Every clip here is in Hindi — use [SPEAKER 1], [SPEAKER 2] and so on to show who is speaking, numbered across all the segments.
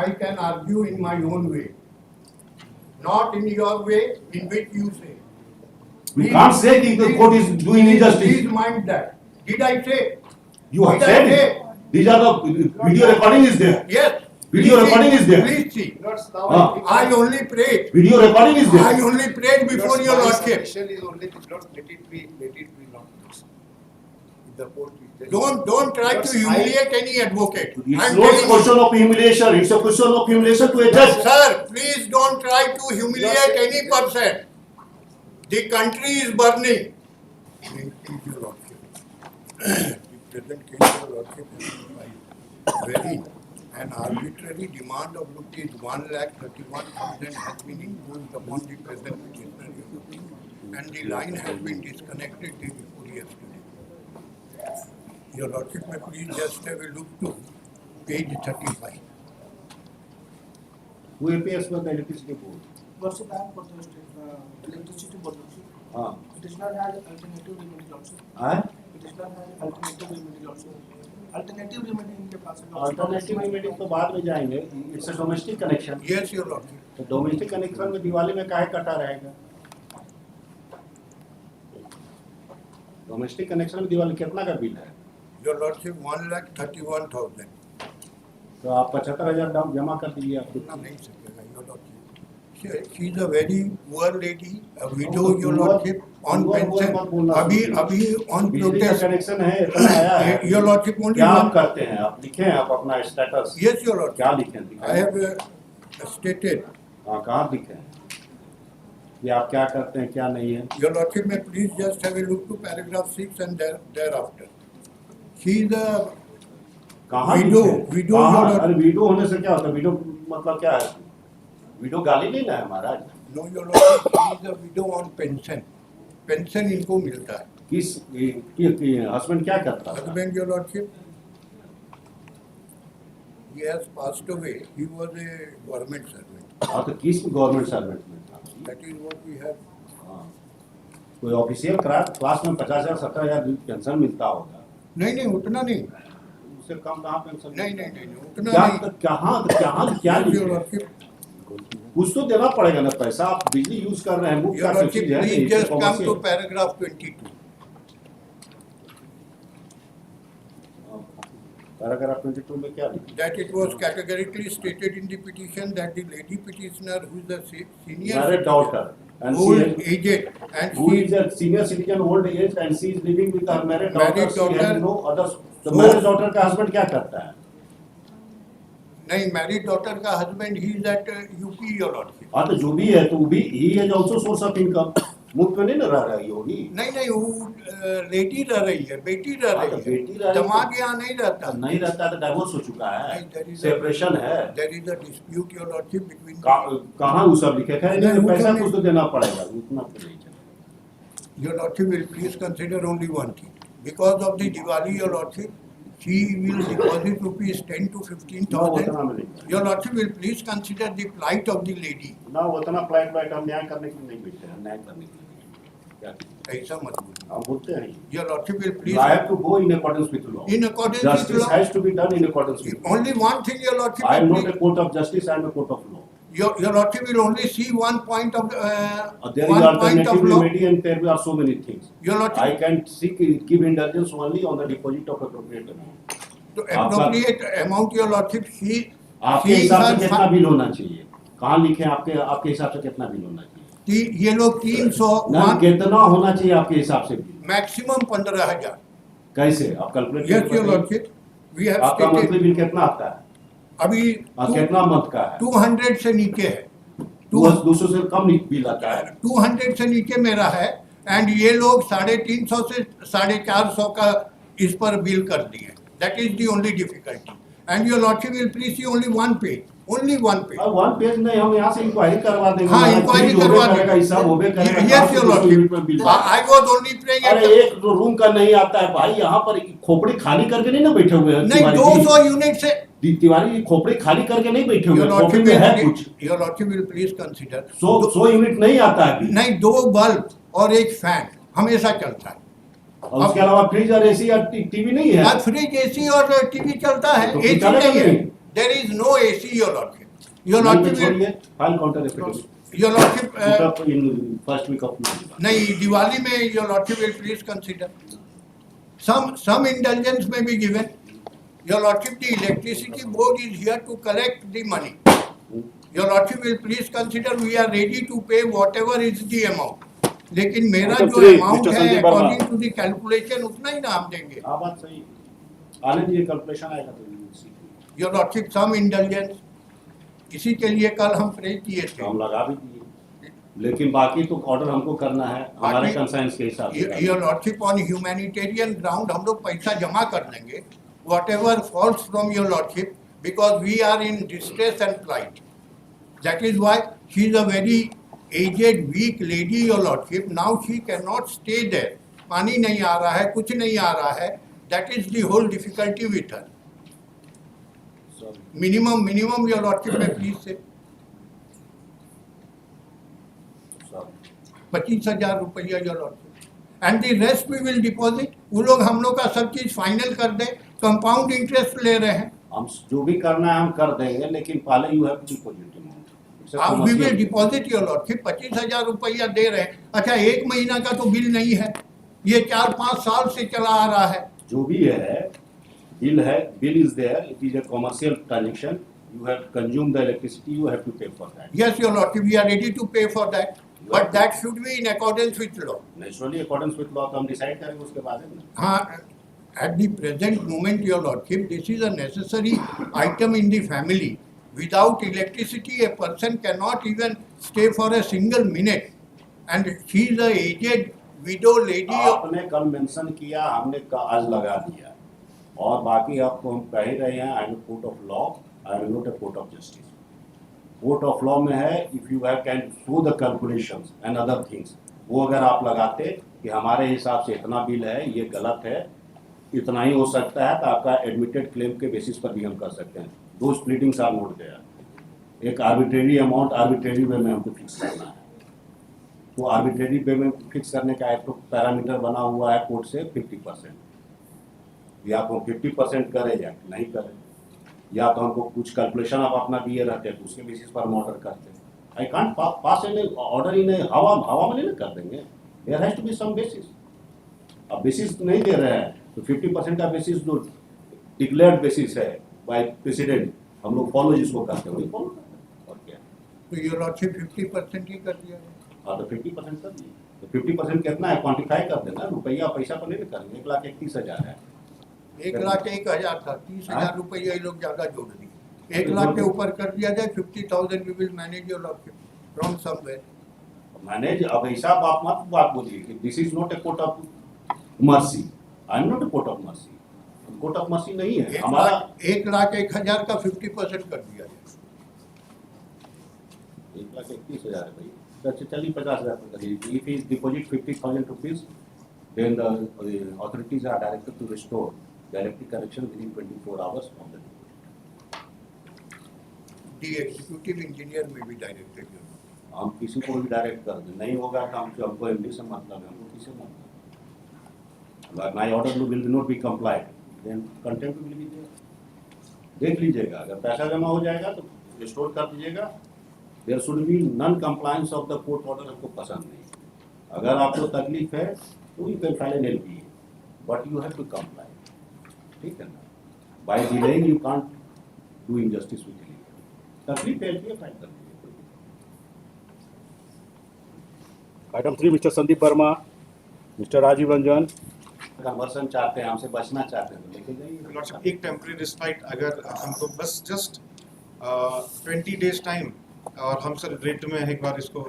[SPEAKER 1] I can argue in my own way, not in your way in which you say.
[SPEAKER 2] We can't say that the court is doing injustice.
[SPEAKER 1] Please mind that. Did I say?
[SPEAKER 2] You have
[SPEAKER 1] Did I
[SPEAKER 2] said
[SPEAKER 1] say?
[SPEAKER 2] it. These are the video recording is there.
[SPEAKER 1] Yes.
[SPEAKER 2] Video
[SPEAKER 1] Please
[SPEAKER 2] recording
[SPEAKER 1] see.
[SPEAKER 2] is there.
[SPEAKER 1] Please see.
[SPEAKER 2] Ah.
[SPEAKER 1] I only prayed.
[SPEAKER 2] Video recording is there.
[SPEAKER 1] I only prayed before your lordship.
[SPEAKER 3] Is only not let it be not. The court is
[SPEAKER 1] Don't try to humiliate any advocate.
[SPEAKER 2] It's
[SPEAKER 1] I'm
[SPEAKER 2] not a
[SPEAKER 1] telling you.
[SPEAKER 2] question of humiliation. It's a question of humiliation to a judge.
[SPEAKER 1] Sir, please don't try to humiliate any person. The country is burning. Your lordship. The present case, your lordship, very an arbitrary demand of rupees 1,31,000 has been imposed upon the present petitioner, and the line has been disconnected day before yesterday. Your lordship may please just have a look to page 35.
[SPEAKER 2] Who appears with the electricity board?
[SPEAKER 4] Lordship, I am for the electricity board.
[SPEAKER 2] हाँ.
[SPEAKER 4] Petitioner has alternative remedy, Lordship.
[SPEAKER 2] हाँ?
[SPEAKER 4] Petitioner has alternative remedy, Lordship. Alternative remedy इनके पास है, Lordship.
[SPEAKER 2] Alternative remedy तो बाद में जाएंगे. It's a domestic connection.
[SPEAKER 1] Yes, your lordship.
[SPEAKER 2] तो domestic connection में दिवाली में काहे कटा रहेगा? Domestic connection में दिवाली कितना का बिल है?
[SPEAKER 1] Your lordship, 1,31,000.
[SPEAKER 2] तो आप 75,000 डाउन जमा कर दीजिए आप.
[SPEAKER 1] इतना नहीं सकेगा, your lordship. She is a very poor lady, a widow, your lordship, on pension. अभी on
[SPEAKER 2] बिजली का
[SPEAKER 1] protest.
[SPEAKER 2] कनेक्शन है, इतना आया है.
[SPEAKER 1] Your lordship, only
[SPEAKER 2] क्या आप
[SPEAKER 1] one.
[SPEAKER 2] करते हैं? आप लिखें आप अपना स्टेटस.
[SPEAKER 1] Yes, your lordship.
[SPEAKER 2] क्या लिखें?
[SPEAKER 1] I
[SPEAKER 2] दिखाएं.
[SPEAKER 1] have stated.
[SPEAKER 2] हाँ, कहाँ लिखें? कि आप क्या करते हैं, क्या नहीं है?
[SPEAKER 1] Your lordship may please just have a look to paragraph 6 and thereafter. She is a
[SPEAKER 2] कहाँ
[SPEAKER 1] widow.
[SPEAKER 2] लिखें?
[SPEAKER 1] Widow,
[SPEAKER 2] कहाँ?
[SPEAKER 1] your lordship.
[SPEAKER 2] अरे विडो होने से क्या होता है? विडो मतलब क्या है? विडो गाली नहीं ना है महाराज.
[SPEAKER 1] No, your lordship, she is a widow on pension. Pension इनको मिलता है.
[SPEAKER 2] किस हस्बैंड क्या करता है?
[SPEAKER 1] Husband, your lordship, he has passed away. He was a government servant.
[SPEAKER 2] हाँ, तो किस गवर्नमेंट सर्वेंट में था?
[SPEAKER 1] That is what we have.
[SPEAKER 2] हाँ. कोई ऑफिशियल क्लास में 50,000 70,000 पेंशन मिलता होगा.
[SPEAKER 1] नहीं उतना नहीं.
[SPEAKER 2] उससे कम कहाँ पेंशन?
[SPEAKER 1] नहीं उतना
[SPEAKER 2] क्या
[SPEAKER 1] नहीं.
[SPEAKER 2] कहाँ क्या
[SPEAKER 1] Your
[SPEAKER 2] लिखे?
[SPEAKER 1] lordship,
[SPEAKER 2] कुछ तो देना पड़ेगा ना पैसा. आप बिजली यूज कर रहे हैं, मुफ्त
[SPEAKER 1] your
[SPEAKER 2] का
[SPEAKER 1] lordship,
[SPEAKER 2] सब्सिडी है.
[SPEAKER 1] please
[SPEAKER 2] ये
[SPEAKER 1] just come
[SPEAKER 2] commercial
[SPEAKER 1] to
[SPEAKER 2] है.
[SPEAKER 1] paragraph 22.
[SPEAKER 2] पैराग्राफ 22 में क्या लिखा?
[SPEAKER 1] That it was categorically stated in the petition that the lady petitioner, who is the senior
[SPEAKER 2] Married daughter and
[SPEAKER 1] old
[SPEAKER 2] she
[SPEAKER 1] aged, and
[SPEAKER 2] who
[SPEAKER 1] she
[SPEAKER 2] is a senior citizen old age and she is living with her married
[SPEAKER 1] Married
[SPEAKER 2] daughter. She
[SPEAKER 1] daughter.
[SPEAKER 2] has no other. तो
[SPEAKER 1] So-
[SPEAKER 2] married daughter का husband क्या करता है?
[SPEAKER 1] नहीं मैरिड डॉटर का husband he is at UP, your lordship.
[SPEAKER 2] हाँ, तो जो भी है तो वो भी ही है ऑल्सो सोर्स ऑफ इनकम. मुफ्त में नहीं ना रह रही होगी.
[SPEAKER 1] नहीं वो लेडी रह रही है, बेटी रह
[SPEAKER 2] हाँ, तो
[SPEAKER 1] रही
[SPEAKER 2] बेटी रह
[SPEAKER 1] है.
[SPEAKER 2] रही है.
[SPEAKER 1] दमाद यहाँ नहीं रहता.
[SPEAKER 2] नहीं रहता तो डाइवोर्स हो चुका है.
[SPEAKER 1] नहीं, there is a-
[SPEAKER 2] सेपरेशन है.
[SPEAKER 1] There is a dispute, your lordship, between.
[SPEAKER 2] कहाँ वो सब लिखे है?
[SPEAKER 1] नहीं, वो
[SPEAKER 2] पैसा
[SPEAKER 1] सब
[SPEAKER 2] कुछ तो देना पड़ेगा. उतना तो नहीं चलेगा.
[SPEAKER 1] Your lordship will please consider only one thing. Because of the Diwali, your lordship, she will deposit rupees 10 to
[SPEAKER 2] ना
[SPEAKER 1] 15,000.
[SPEAKER 2] उतना में नहीं.
[SPEAKER 1] Your lordship will please consider the plight of the lady.
[SPEAKER 2] ना उतना फ्लाइट वाइट हम न्याय करने के लिए नहीं बैठे हैं. न्याय करने के लिए क्या
[SPEAKER 1] ऐसा मत बोलिए.
[SPEAKER 2] हम बोलते हैं.
[SPEAKER 1] Your lordship will please,
[SPEAKER 2] I have to go in accordance with law.
[SPEAKER 1] in accordance with
[SPEAKER 2] Justice
[SPEAKER 1] law.
[SPEAKER 2] has to be done in accordance with law.
[SPEAKER 1] Only one thing, your lordship.
[SPEAKER 2] I am
[SPEAKER 1] will
[SPEAKER 2] not a
[SPEAKER 1] please-
[SPEAKER 2] court of justice. I am a court of law.
[SPEAKER 1] Your lordship will only see one point of
[SPEAKER 2] There is
[SPEAKER 1] one point of
[SPEAKER 2] alternative
[SPEAKER 1] law.
[SPEAKER 2] remedy and there are so many things.
[SPEAKER 1] Your lordship,
[SPEAKER 2] I can give indulgence only on the deposit of appropriate amount.
[SPEAKER 1] to appropriate amount, your lordship,
[SPEAKER 2] आपके
[SPEAKER 1] she
[SPEAKER 2] हिसाब से
[SPEAKER 1] her
[SPEAKER 2] कितना बिल होना चाहिए? कहाँ लिखे आपके हिसाब से कितना बिल होना चाहिए?
[SPEAKER 1] ये लोग 300
[SPEAKER 2] ना कितना होना चाहिए आपके हिसाब से बिल?
[SPEAKER 1] मैक्सिमम 15,000.
[SPEAKER 2] कैसे आप calculate
[SPEAKER 1] Yes, your lordship, we have
[SPEAKER 2] आपका मंथली
[SPEAKER 1] stated.
[SPEAKER 2] बिल कितना आता है?
[SPEAKER 1] अभी
[SPEAKER 2] कितना मंथ का है?
[SPEAKER 1] 200 से नीचे है.
[SPEAKER 2] 200 से कम बिल आता है.
[SPEAKER 1] 200 से नीचे मेरा है, एंड ये लोग 350 से 450 का इस पर बिल कर दिए. That is the only difficulty. And your lordship will please see only one page.
[SPEAKER 2] One page नहीं, हम यहाँ से इंक्वायरी करवा देंगे.
[SPEAKER 1] हाँ, इंक्वायरी करवा देंगे.
[SPEAKER 2] हिसाब होबे करेगा.
[SPEAKER 1] Yes your lordship, I was only praying.
[SPEAKER 2] अरे एक रूम का नहीं आता है भाई. यहाँ पर खोपड़ी खाली करके नहीं ना बैठे हुए हैं.
[SPEAKER 1] नहीं, 200 यूनिट से.
[SPEAKER 2] तिवारी खोपड़ी खाली करके नहीं बैठे हुए
[SPEAKER 1] योर
[SPEAKER 2] हैं. खोपड़ी में है कुछ.
[SPEAKER 1] Lordship will please consider.
[SPEAKER 2] 100 unit नहीं आता है अभी.
[SPEAKER 1] नहीं, 2 बल्ब और एक फैन हमेशा चलता है.
[SPEAKER 2] और उसके अलावा फ्रिज और एसी और टीवी नहीं है.
[SPEAKER 1] फ्रिज, एसी और टीवी चलता है.
[SPEAKER 2] तो
[SPEAKER 1] एसी
[SPEAKER 2] चलेगा
[SPEAKER 1] नहीं है.
[SPEAKER 2] नहीं.
[SPEAKER 1] There is no AC, Your Lordship. Your
[SPEAKER 2] नहीं,
[SPEAKER 1] Lordship,
[SPEAKER 2] छोड़िए, file counter affidavit
[SPEAKER 1] Your Lordship,
[SPEAKER 2] put up in first week of November.
[SPEAKER 1] नहीं, दिवाली में Your Lordship will please consider. Some indulgence may be given. Your Lordship, the electricity board is here to collect the money. Your Lordship will please consider, we are ready to pay whatever is the amount. लेकिन मेरा
[SPEAKER 2] Item
[SPEAKER 1] जो
[SPEAKER 2] three,
[SPEAKER 1] अमाउंट
[SPEAKER 2] Mr.
[SPEAKER 1] है
[SPEAKER 2] Sandeep Verma.
[SPEAKER 1] According to the calculation उतना ही ना हम देंगे.
[SPEAKER 2] हाँ, बात सही है। आने दीजिए, कैलकुलेशन आएगा तो you will see.
[SPEAKER 1] Your lordship some intelligence, इसी के लिए कल हम प्रे किए
[SPEAKER 2] तो
[SPEAKER 1] थे.
[SPEAKER 2] हम लगा भी दिए, लेकिन बाकी तो ऑर्डर हमको करना है हमारे
[SPEAKER 1] बाकी-
[SPEAKER 2] कंसाइंस के हिसाब से।
[SPEAKER 1] Your lordship on humanitarian ground हम लोग पैसा जमा कर देंगे, whatever falls from your lordship, because we are in distress and flight. That is why she is a very aged weak lady your lordship. Now she can not stay there. पानी नहीं आ रहा है, कुछ नहीं आ रहा है. That is the whole difficulty with her. Minimum your lordship में प्लीज से 25,000 रुपया your lordship, and the rest we will deposit. वो लोग हम लोग का सब चीज फाइनल कर दे. कंपाउंड इंटरेस्ट ले रहे हैं.
[SPEAKER 2] हम जो भी करना है हम कर देंगे, लेकिन पहले you have to deposit amount.
[SPEAKER 1] आप we will deposit your lordship. 25,000 रुपया दे रहे हैं. अच्छा, एक महीना का तो बिल नहीं है, ये 4-5 साल से चला आ रहा है.
[SPEAKER 2] जो भी है, bill is there, it is a commercial transaction, you have consumed the electricity, you have to pay for that.
[SPEAKER 1] Yes, your lordship, we are ready to pay for that, but that should be in accordance with law.
[SPEAKER 2] Naturally, accordance with law, तो हम decide करेंगे उसके बाद है ना.
[SPEAKER 1] हाँ, at the present moment, your lordship, this is a necessary item in the family. Without electricity, a person cannot even stay for a single minute, and she is a aged widow lady.
[SPEAKER 2] आपने कल मेंशन किया, हमने आज लगा दिया, और बाकी आपको हम कह ही रहे हैं, I am court of law, I am not a court of justice. Court of law में है, if you have can show the calculations and other things, वो अगर आप लगाते कि हमारे हिसाब से इतना बिल है, ये गलत है, इतना ही हो सकता है, तो आपका एडमिटेड क्लेम के बेसिस पर भी हम कर सकते हैं. दो स्प्लिटिंग्स आर नोट देयर. एक आर्बिट्रेरी अमाउंट आर्बिट्रेरी वे में हमको फिक्स करना है, तो आर्बिट्रेरी वे में फिक्स करने का एक तो पैरामीटर बना हुआ है कोर्ट से 50%. या तो हम 50% करें या नहीं करें, या तो हमको कुछ कैलकुलेशन आप अपना दिए रहते हैं तो उसके बेसिस पर हम ऑर्डर करते हैं. I can't pass in order in हवा में नहीं कर देंगे. There has to be some basis. अब बेसिस नहीं दे रहे हैं तो 50% का बेसिस जो डिक्लेयर्ड बेसिस है बाय प्रेसिडेंट, हम लोग फॉलो जिसको करते हैं वही फॉलो करते हैं. और क्या,
[SPEAKER 1] तो योर लॉर्डशिप 50% ही कर दिया है.
[SPEAKER 2] हाँ, तो 50% कर दिए. तो 50% कितना है, क्वान्टिफाई कर देना. रुपया पैसा पर नहीं करेंगे. 1,31,000 है.
[SPEAKER 1] 1,01,000 था, 30,000 रुपया ये लोग ज्यादा जोड़ दिए. 1 लाख के ऊपर कर दिया जाए. 50,000 we will manage your lordship from somewhere.
[SPEAKER 2] Manage. अब ऐसा आप मत बात बोलिए कि this is not a court of mercy. I am not a court of mercy. Court of mercy नहीं है हमारा.
[SPEAKER 1] 1,01,000 का 50% कर दिया जाए.
[SPEAKER 2] 1,31,000 है भाई. अच्छा, चलिए 50,000 करिए. If is deposit 50,000 rupees, then the authorities are directed to restore the electric connection within 24 hours from the deposit.
[SPEAKER 1] The executive engineer may be directed.
[SPEAKER 2] हम किसी को भी डायरेक्ट कर दें, नहीं होगा तो हमको एमडी से मतलब है, हमको किसी मतलब. My order will not be complied, then contempt will be there. देख लीजिएगा, अगर पैसा जमा हो जाएगा तो रिस्टोर कर दीजिएगा. There should be non compliance of the court order. हमको पसंद नहीं. अगर आपको तकलीफ है तो you can file an LP, but you have to comply. ठीक है ना. By delaying you can't do injustice with legal. तकलीफ है एलपी फाइल कर दीजिए.
[SPEAKER 5] Item 3 mister Sandeep Verma, mister Rajiv Ranjan.
[SPEAKER 2] Conversion चाहते हैं, हमसे बचना चाहते हैं तो लेके जाइए.
[SPEAKER 3] लॉर्डशिप, एक टेम्परेरी रिस्पाइट अगर हमको बस जस्ट 20 डेज टाइम, और हम सर रेट में एक बार इसको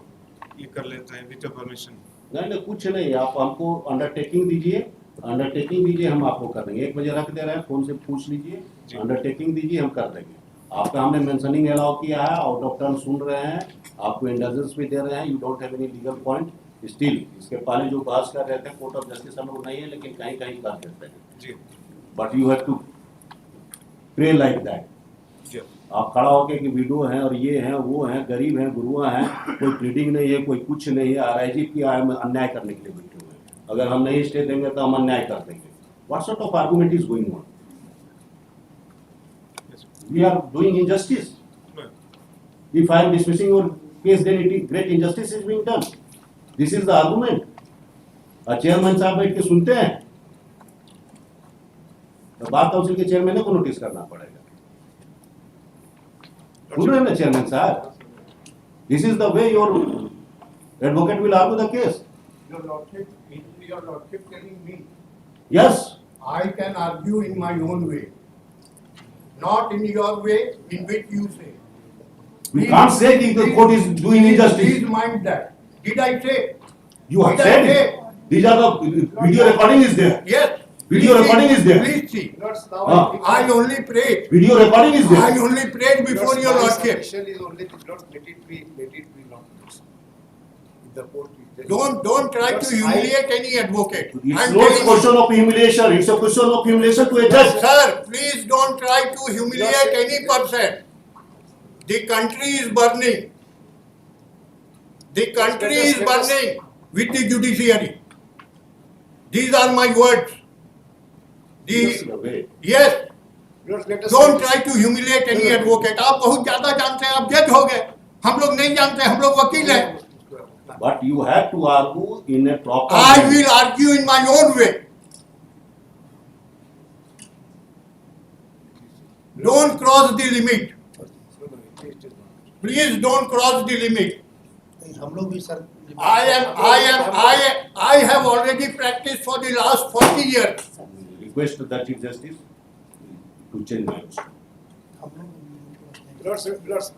[SPEAKER 3] ये कर लेते हैं विद परमिशन.
[SPEAKER 2] नहीं, कुछ नहीं. आप हमको अंडरटेकिंग दीजिए, अंडरटेकिंग दीजिए, हम आपको कर देंगे. 1 बजे रख दे रहे हैं, फोन से पूछ लीजिए. अंडरटेकिंग दीजिए, हम कर देंगे. आपका हमने मेंशनिंग अलाउ किया है, आउट ऑफ टर्न सुन रहे हैं, आपको इंडल्जेंस भी दे रहे हैं. You don't have any legal point. Still इसके पहले जो बहस कर रहे थे कोर्ट ऑफ जस्टिस हम लोग नहीं है, लेकिन कहीं कहीं कर देते हैं
[SPEAKER 3] जी
[SPEAKER 2] but you have to pray like that.
[SPEAKER 3] जी.
[SPEAKER 2] आप खड़ा होके कि विडो हैं और ये हैं वो हैं, गरीब हैं, गुरुआ हैं, कोई प्लीडिंग नहीं है, कोई कुछ नहीं है. आरआईजी की अन्याय करने के लिए बैठे हुए हैं. अगर हम नहीं स्टे देंगे तो हम अन्याय कर देंगे. What sort of argument is going on? we are doing injustice.
[SPEAKER 3] No.
[SPEAKER 2] If I am dismissing your case, then it is great injustice is being done. This is the argument. Chairman साहब बैठ के सुनते हैं, तो बार काउंसिल के चेयरमैन को नोटिस करना पड़ेगा. सुन रहे हैं ना चेयरमैन साहब? This is the way your advocate will argue the case.
[SPEAKER 1] Your lordship, is your lordship telling me
[SPEAKER 2] Yes.
[SPEAKER 1] I can argue in my own way, not in your way in which you say.
[SPEAKER 2] We can't say that the court is doing injustice.
[SPEAKER 1] Please mind that. Did I say?
[SPEAKER 2] You have
[SPEAKER 1] Did I
[SPEAKER 2] said
[SPEAKER 1] say?
[SPEAKER 2] it. These are the video recording is there.
[SPEAKER 1] Yes.
[SPEAKER 2] Video
[SPEAKER 1] Please
[SPEAKER 2] recording
[SPEAKER 1] see.
[SPEAKER 2] is there.
[SPEAKER 1] Please see.
[SPEAKER 4] Lords, now
[SPEAKER 2] Ah.
[SPEAKER 1] I only prayed.
[SPEAKER 2] Video recording is
[SPEAKER 1] I
[SPEAKER 2] there.
[SPEAKER 1] only prayed before your lordship.
[SPEAKER 4] submission is only the Lord, let it be not. The court is there.
[SPEAKER 1] Don't try to
[SPEAKER 4] Lords,
[SPEAKER 1] humiliate any advocate.
[SPEAKER 2] It's
[SPEAKER 1] I'm
[SPEAKER 2] not a
[SPEAKER 1] telling
[SPEAKER 2] question of humiliation. It's a question of humiliation to a judge.
[SPEAKER 1] Sir, please don't try to humiliate any person. The country is burning. The country is burning with the judiciary. These are my words.
[SPEAKER 2] This is
[SPEAKER 1] The,
[SPEAKER 2] the way.
[SPEAKER 1] yes,
[SPEAKER 4] Lords, let us
[SPEAKER 1] don't try to humiliate any advocate. आप बहुत ज्यादा जानते हैं, आप जज हो गए. हम लोग नहीं जानते, हम लोग वकील हैं.
[SPEAKER 2] But you have to argue in a proper
[SPEAKER 1] I
[SPEAKER 2] way.
[SPEAKER 1] will argue in my own way. Don't cross the limit. Please don't cross the limit.
[SPEAKER 4] हम लोग भी sir
[SPEAKER 1] I have already practiced for the last 40 years.
[SPEAKER 2] Request the Chief Justice to change my answer.
[SPEAKER 4] Lords,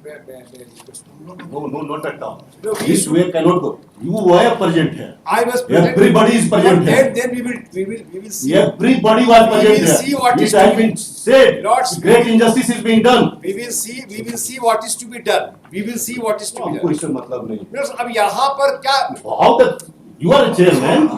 [SPEAKER 4] may request.
[SPEAKER 2] No, not at all. This way cannot go. You were present here.
[SPEAKER 6] I was present.
[SPEAKER 2] Everybody is present here.
[SPEAKER 6] Then we will see.
[SPEAKER 2] Everybody was present
[SPEAKER 6] will
[SPEAKER 2] here.
[SPEAKER 6] see what
[SPEAKER 2] It
[SPEAKER 6] is
[SPEAKER 2] has
[SPEAKER 6] to be-
[SPEAKER 2] been said.
[SPEAKER 6] Lords,
[SPEAKER 2] Great injustice is being done.
[SPEAKER 6] We will see what is to be done. We will see what is to be
[SPEAKER 2] आपको
[SPEAKER 6] done.
[SPEAKER 2] इससे मतलब नहीं.
[SPEAKER 6] Lords, अब यहाँ पर क्या
[SPEAKER 2] How the you are a chairman.